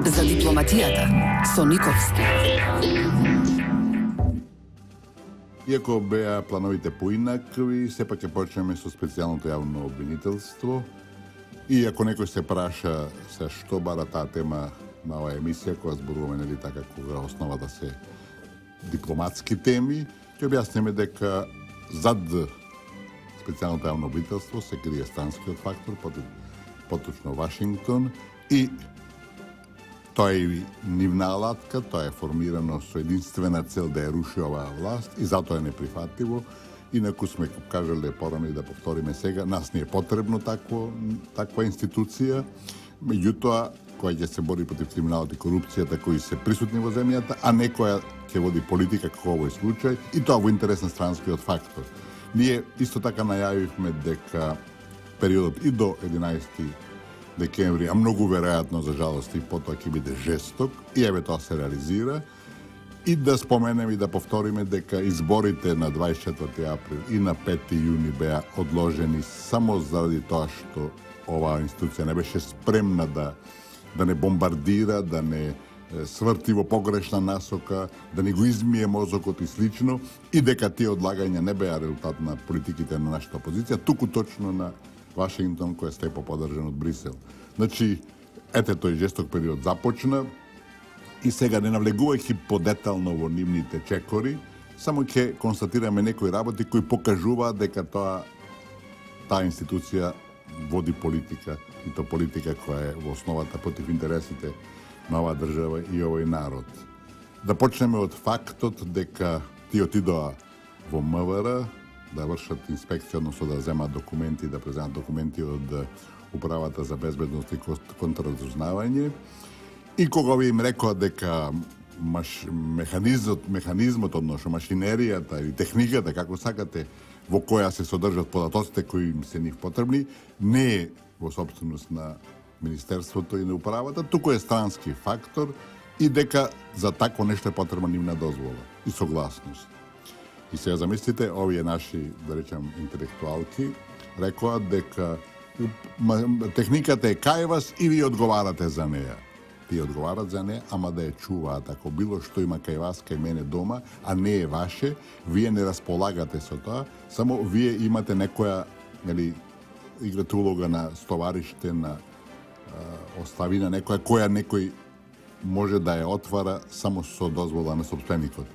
За дипломатијата со Никовски. Иако беа плановите поинакви, сепак ќе почнеме со специјалното јавно обвинителство. И ако некој се праша се што бара таа тема на оваа емисија, која зборуваме нели така кога основа да се дипломатски теми, ќе објасниме дека зад специјалното јавно обвинителство се крие странскиот фактор, поточно Вашингтон, и тоа е и нивна алатка, тоа е формирано со единствена цел да ја руши оваа власт и затоа е неприфатливо. Инаку сме кажале порано и да повториме сега, нас не е потребно таква институција, меѓутоа која ќе се бори против криминалот и корупцијата кои се присутни во земјата, а некоја ќе води политика како овој случај, и тоа во интерес на странскиот фактор. Ние исто така најавивме дека периодот и до 11 декември, а многу веројатно за жалост и потоа ќе биде жесток, и еве тоа се реализира. И да споменеме и да повториме дека изборите на 24 април и на 5 јуни беа одложени само заради тоа што оваа институција не беше спремна да не бомбардира, да не сврти во погрешна насока, да не го измие мозокот и слично, и дека тие одлагања не беа резултат на политиките на нашата опозиција, туку точно на Вашингтон, кој е степо поддржан од Брисел. Значи, ете тој жесток период започна и сега не навлегувајќи подетално во нивните чекори, само ќе констатираме некои работи кои покажуваат дека таа институција води политика, и то политика која е во основата против интересите на оваа држава и овој народ. Да почнеме од фактот дека тие отидоа во МВР да вршат инспекција, односно да земат документи, да преземат документи од Управата за безбедност и контраразузнавање. И кога ви им рекоа дека механизмот, односно машинеријата или техниката, како сакате, во која се содржат податоците кои им се нив потребни, не е во собственост на Министерството и на Управата, туку е странски фактор, и дека за такво нешто е потребна нивна дозвола и согласност. И сега замислите, овие наши, да речем, интелектуалки, рекоа дека техниката е кај вас и ви одговарате за неја. Тие одговарат за неја, ама да ја чуваат. Ако било што има кај вас, кај мене дома, а не е ваше, вие не располагате со тоа, само вие имате некоја, нели, играте улога на стовариште, на оставина некоја, која некој може да ја отвара само со дозвола на собственикот.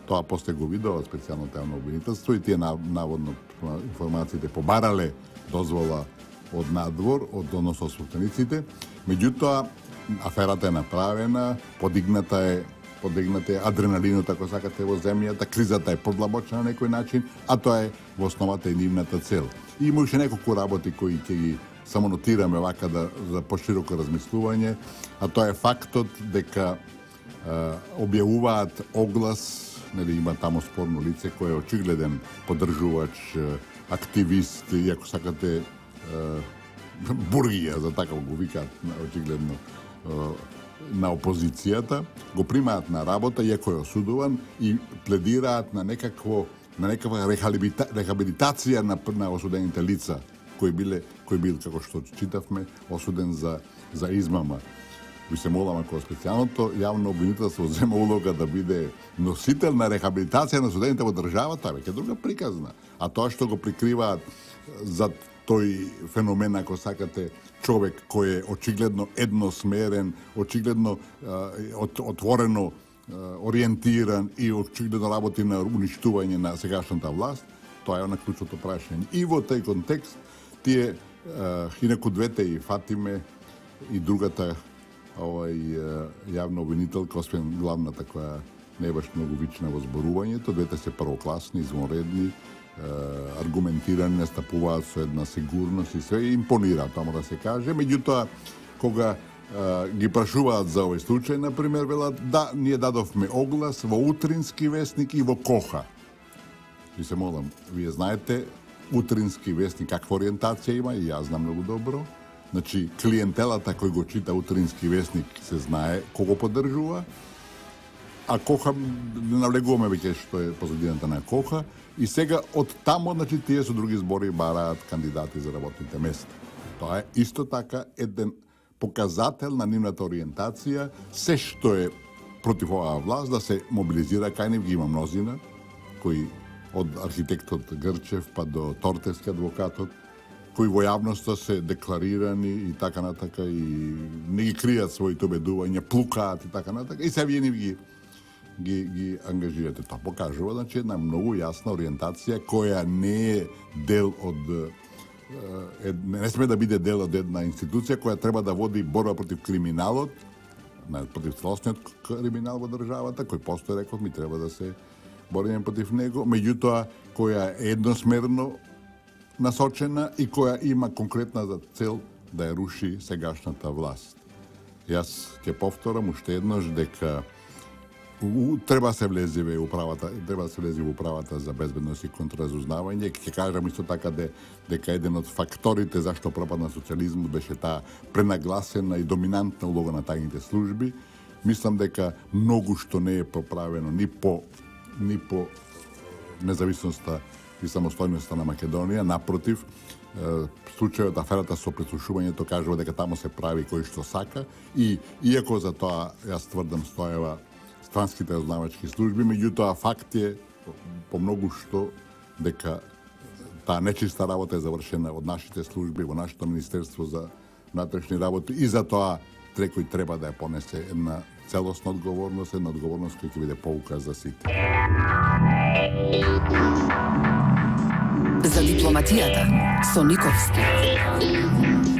Тоа после го видува специјалното јавно обвинителство и тие наводно информациите побарале дозвола од надвор, односно собствениците. Меѓутоа, аферата е направена, подигната е адреналинот, ако сакате, во земјата, кризата е подлабочена на некој начин, а тоа е во основата и нивната цел. И има уште неколку работи кои ќе ги само нотираме вака за пошироко размислување, а тоа е фактот дека објавуваат оглас, нели има тамо спорно лице кој е очигледен поддржувач, активист, и ако сакате бургија, за така го викаат очигледно на опозицијата, го примаат на работа, иако е осудуван, и пледираат на некаква рехабилитација на осудените лица, кој бил, како што читавме, осуден за измама. Ви се молам, ако специјалното јавно обвинителство зема улога да биде носител на рехабилитација на осудените во државата, веќе друга приказна. А тоа што го прикриваат за тој феномен, ако сакате, човек кој е очигледно едносмерен, очигледно отворено ориентиран и очигледно работи на уништување на сегашната власт, тоа е на клучното прашање. И во тој контекст, тие, инаку двете, и Фатиме и другата јавна обвинителка, освен главната која не е баш многу вична во зборувањето, двете се првокласни, извонредни, аргументирани, настапуваат со една сигурност и се импонира, тоа мора да се каже. Меѓутоа, кога ги прашуваат за овој случај, например, велат, да, ние дадовме оглас во Утрински вестник и во Коха. Ви се молам, вие знаете, Утрински вестник каква ориентација има, и јас знам многу добро. Значи, клиентелата кој го чита Утрински вестник се знае кого поддржува, а Коха, не навлегуваме веќе што е позадината на Коха, и сега од тамо, значи, тие со други збори бараат кандидати за работните места. Тоа е исто така еден показател на нивната ориентација, се што е против оваа власт, да се мобилизира кај нив, ги има мнозина, кои од архитектот Грчев па до Тортевски адвокатот, кои во јавноста се декларирани и така натака, и не ги кријат своите обедувања, плукаат и така натака, и се вие нив ги ангажирате. Тоа покажува, значи, една многу јасна ориентација која не е дел од не сме да биде дел од една институција која треба да води борба против криминалот, против целосниот криминал во државата, кој постои, реков ми, треба да се бориме против него, меѓутоа која е едносмерно насочена и која има конкретна за цел да ја руши сегашната власт. Јас ќе повторам уште еднаш дека треба да се влезе во управата за безбедност и контразузнавање. Ќе кажам исто така дека еден од факторите зашто пропадна социјализмот беше таа пренагласена и доминантна улога на тајните служби. Мислам дека многу што не е поправено ни по независноста и самостојноста на Македонија. Напротив, случајот, аферата со преслушувањето кажува дека таму се прави кој што сака, и иако за тоа јас тврдам стоева странските разузнавачки служби, меѓутоа факт е по многу што дека таа нечиста работа е завршена од нашите служби, во нашето Министерство за внатрешни работи, и за тоа кој треба да ја понесе една целосна одговорност, една одговорност која ќе биде поука за сите. За дипломатијата со Никовски.